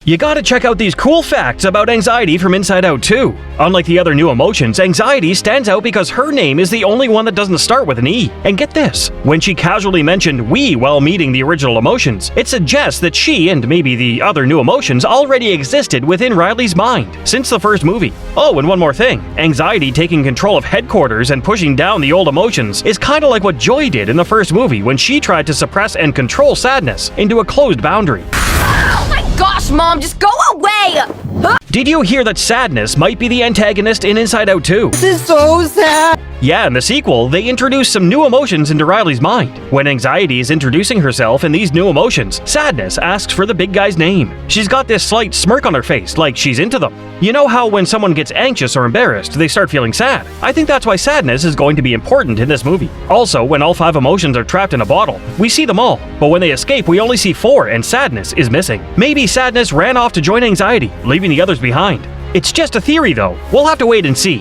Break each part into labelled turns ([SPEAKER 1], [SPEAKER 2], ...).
[SPEAKER 1] You gotta check out these cool facts about anxiety from Inside Out 2. Unlike the other new emotions, anxiety stands out because her name is the only one that doesn't start with an E. And get this, when she casually mentioned we while meeting the original emotions, it suggests that she and maybe the other new emotions already existed within Riley's mind since the first movie. Oh, and one more thing, anxiety taking control of headquarters and pushing down the old emotions is kinda like what Joy did in the first movie when she tried to suppress and control sadness into a closed boundary.
[SPEAKER 2] Gosh, Mom, just go away!
[SPEAKER 1] Did you hear that sadness might be the antagonist in Inside Out 2?
[SPEAKER 3] This is so sad!
[SPEAKER 1] Yeah, in the sequel, they introduce some new emotions into Riley's mind. When anxiety is introducing herself in these new emotions, sadness asks for the big guy's name. She's got this slight smirk on her face, like she's into them. You know how when someone gets anxious or embarrassed, they start feeling sad? I think that's why sadness is going to be important in this movie. Also, when all 5 emotions are trapped in a bottle, we see them all, but when they escape, we only see 4 and sadness is missing. Maybe sadness ran off to join anxiety, leaving the others behind. It's just a theory though, we'll have to wait and see.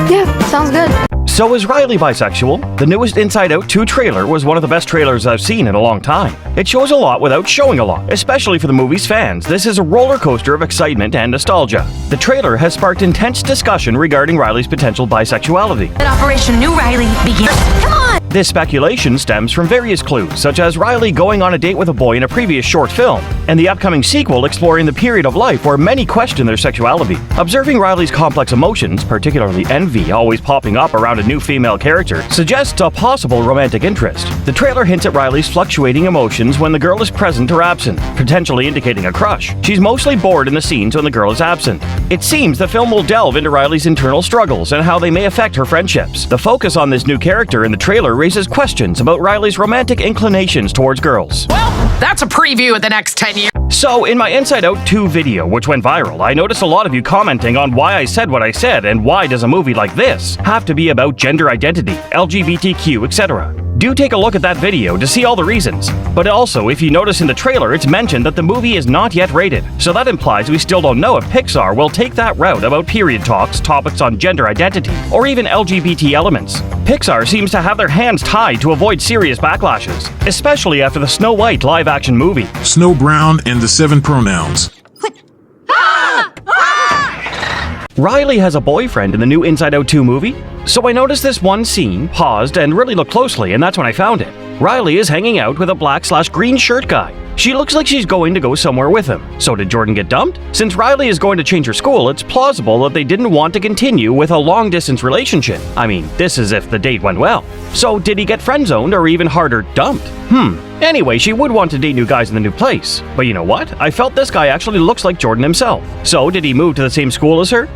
[SPEAKER 2] Yeah, sounds good.
[SPEAKER 1] So is Riley bisexual? The newest Inside Out 2 trailer was one of the best trailers I've seen in a long time. It shows a lot without showing a lot, especially for the movie's fans. This is a roller coaster of excitement and nostalgia. The trailer has sparked intense discussion regarding Riley's potential bisexuality.
[SPEAKER 2] Let Operation New Riley begin. Come on!
[SPEAKER 1] This speculation stems from various clues, such as Riley going on a date with a boy in a previous short film, and the upcoming sequel exploring the period of life where many question their sexuality. Observing Riley's complex emotions, particularly envy always popping up around a new female character, suggests a possible romantic interest. The trailer hints at Riley's fluctuating emotions when the girl is present or absent, potentially indicating a crush. She's mostly bored in the scenes when the girl is absent. It seems the film will delve into Riley's internal struggles and how they may affect her friendships. The focus on this new character in the trailer raises questions about Riley's romantic inclinations towards girls.
[SPEAKER 4] Well, that's a preview of the next 10 years.
[SPEAKER 1] So, in my Inside Out 2 video, which went viral, I noticed a lot of you commenting on why I said what I said and why does a movie like this have to be about gender identity, LGBTQ, etc. Do take a look at that video to see all the reasons. But also, if you notice in the trailer, it's mentioned that the movie is not yet rated, so that implies we still don't know if Pixar will take that route about period talks, topics on gender identity, or even LGBT elements. Pixar seems to have their hands tied to avoid serious backlashes, especially after the Snow White live-action movie.
[SPEAKER 5] Snow Brown and the 7 pronouns.
[SPEAKER 1] Riley has a boyfriend in the new Inside Out 2 movie, so I noticed this one scene, paused, and really looked closely, and that's when I found it. Riley is hanging out with a black/green shirt guy. She looks like she's going to go somewhere with him. So did Jordan get dumped? Since Riley is going to change her school, it's plausible that they didn't want to continue with a long-distance relationship. I mean, this is if the date went well. So did he get friend-zoned or even harder, dumped? Anyway, she would want to date new guys in the new place. But you know what? I felt this guy actually looks like Jordan himself. So did he move to the same school as her?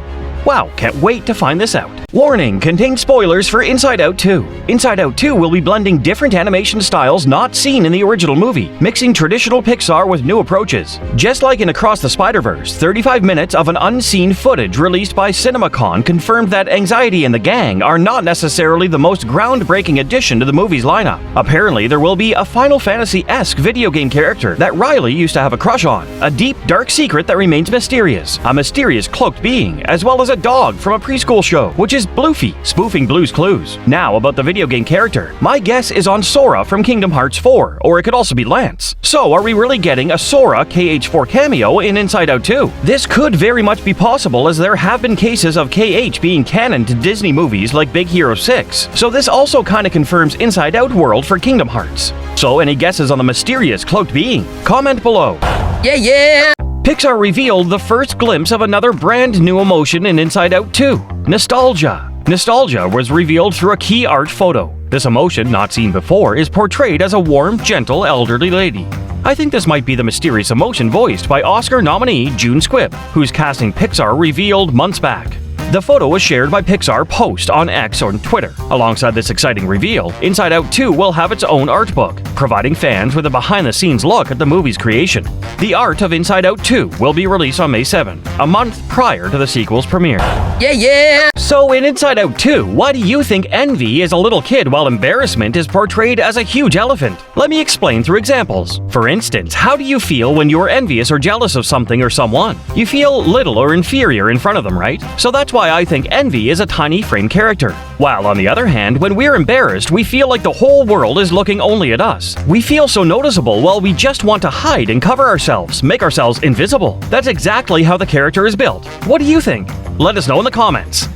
[SPEAKER 1] Wow, can't wait to find this out. Warning, contains spoilers for Inside Out 2. Inside Out 2 will be blending different animation styles not seen in the original movie, mixing traditional Pixar with new approaches. Just like in Across the Spider-Verse, 35 minutes of an unseen footage released by CinemaCon confirmed that Anxiety and the gang are not necessarily the most groundbreaking addition to the movie's lineup. Apparently, there will be a Final Fantasy-esque video game character that Riley used to have a crush on, a deep, dark secret that remains mysterious, a mysterious cloaked being, as well as a dog from a preschool show, which is Bluefy, spoofing Blue's Clues. Now about the video game character. My guess is on Sora from Kingdom Hearts 4, or it could also be Lance. So are we really getting a Sora KH4 cameo in Inside Out 2? This could very much be possible, as there have been cases of KH being canon to Disney movies like Big Hero 6. So this also kinda confirms Inside Out world for Kingdom Hearts. So any guesses on the mysterious cloaked being? Comment below.
[SPEAKER 4] Yeah!
[SPEAKER 1] Pixar revealed the first glimpse of another brand new emotion in Inside Out 2, nostalgia. Nostalgia was revealed through a key art photo. This emotion, not seen before, is portrayed as a warm, gentle, elderly lady. I think this might be the mysterious emotion voiced by Oscar nominee June Squibb, whose casting Pixar revealed months back. The photo was shared by Pixar Post on X or Twitter. Alongside this exciting reveal, Inside Out 2 will have its own art book, providing fans with a behind-the-scenes look at the movie's creation. The art of Inside Out 2 will be released on May 7, a month prior to the sequel's premiere.
[SPEAKER 4] Yeah!
[SPEAKER 1] So in Inside Out 2, why do you think envy is a little kid while embarrassment is portrayed as a huge elephant? Let me explain through examples. For instance, how do you feel when you are envious or jealous of something or someone? You feel little or inferior in front of them, right? So that's why why I think Envy is a tiny frame character. While on the other hand, when we're embarrassed, we feel like the whole world is looking only at us. We feel so noticeable while we just want to hide and cover ourselves, make ourselves invisible. That's exactly how the character is built. What do you think? Let us know in the comments.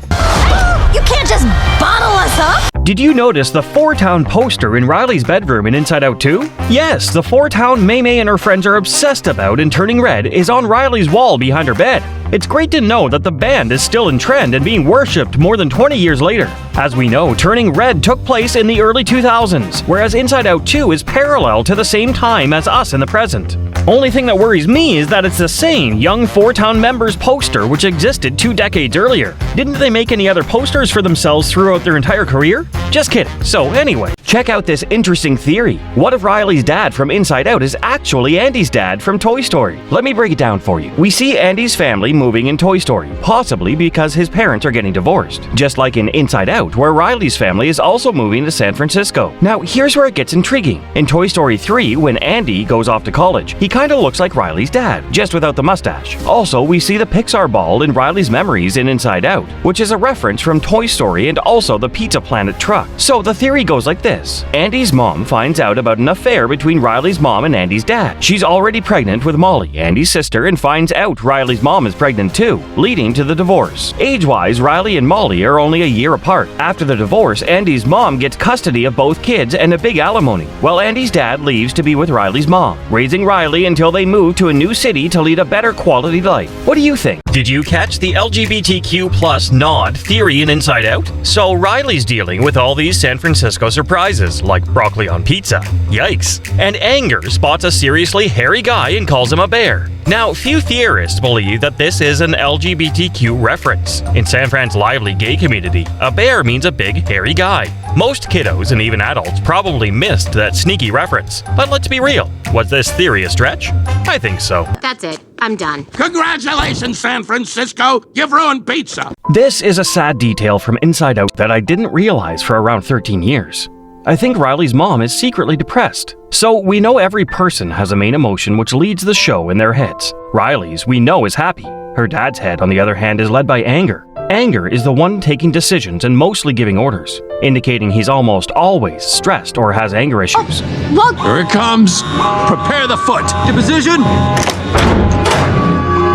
[SPEAKER 2] You can't just bottle us up!
[SPEAKER 1] Did you notice the Four Town poster in Riley's bedroom in Inside Out 2? Yes, the Four Town May and her friends are obsessed about and turning red is on Riley's wall behind her bed. It's great to know that the band is still in trend and being worshipped more than 20 years later. As we know, Turning Red took place in the early 2000s, whereas Inside Out 2 is parallel to the same time as us in the present. Only thing that worries me is that it's the same young Four Town members poster which existed 2 decades earlier. Didn't they make any other posters for themselves throughout their entire career? Just kidding. So anyway, check out this interesting theory. What if Riley's dad from Inside Out is actually Andy's dad from Toy Story? Let me break it down for you. We see Andy's family moving in Toy Story, possibly because his parents are getting divorced. Just like in Inside Out, where Riley's family is also moving to San Francisco. Now, here's where it gets intriguing. In Toy Story 3, when Andy goes off to college, he kinda looks like Riley's dad, just without the mustache. Also, we see the Pixar ball in Riley's memories in Inside Out, which is a reference from Toy Story and also the Pizza Planet truck. So the theory goes like this. Andy's mom finds out about an affair between Riley's mom and Andy's dad. She's already pregnant with Molly, Andy's sister, and finds out Riley's mom is pregnant too, leading to the divorce. Age-wise, Riley and Molly are only a year apart. After the divorce, Andy's mom gets custody of both kids and a big alimony, while Andy's dad leaves to be with Riley's mom, raising Riley until they move to a new city to lead a better quality life. What do you think? Did you catch the LGBTQ+ nod theory in Inside Out? So Riley's dealing with all these San Francisco surprises, like broccoli on pizza. Yikes. And Anger spots a seriously hairy guy and calls him a bear. Now, few theorists believe that this is an LGBTQ reference. In San Fran's lively gay community, a bear means a big, hairy guy. Most kiddos and even adults probably missed that sneaky reference. But let's be real, was this theory a stretch? I think so.
[SPEAKER 2] That's it. I'm done.
[SPEAKER 3] Congratulations, San Francisco! You've ruined pizza!
[SPEAKER 1] This is a sad detail from Inside Out that I didn't realize for around 13 years. I think Riley's mom is secretly depressed. So we know every person has a main emotion which leads the show in their heads. Riley's, we know, is happy. Her dad's head, on the other hand, is led by anger. Anger is the one taking decisions and mostly giving orders, indicating he's almost always stressed or has anger issues.
[SPEAKER 2] Look!
[SPEAKER 3] Here it comes! Prepare the foot!
[SPEAKER 6] To position.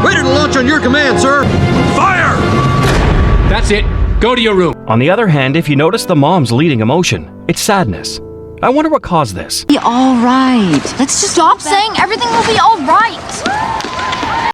[SPEAKER 6] Ready to launch on your command, sir.
[SPEAKER 3] Fire!
[SPEAKER 6] That's it. Go to your room.
[SPEAKER 1] On the other hand, if you notice the mom's leading emotion, it's sadness. I wonder what caused this.
[SPEAKER 2] Be alright. Let's just stop saying everything will be alright.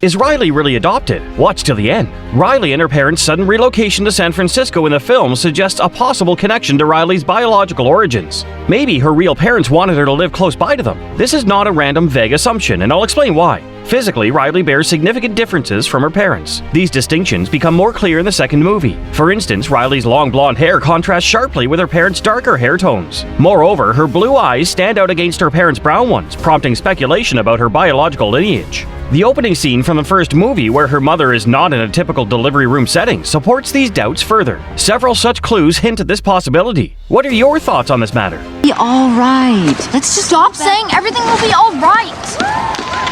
[SPEAKER 1] Is Riley really adopted? Watch till the end. Riley and her parents' sudden relocation to San Francisco in the film suggests a possible connection to Riley's biological origins. Maybe her real parents wanted her to live close by to them. This is not a random vague assumption, and I'll explain why. Physically, Riley bears significant differences from her parents. These distinctions become more clear in the second movie. For instance, Riley's long blonde hair contrasts sharply with her parents' darker hair tones. Moreover, her blue eyes stand out against her parents' brown ones, prompting speculation about her biological lineage. The opening scene from the first movie, where her mother is not in a typical delivery room setting, supports these doubts further. Several such clues hint at this possibility. What are your thoughts on this matter?
[SPEAKER 2] Be alright. Let's just stop saying everything will be alright.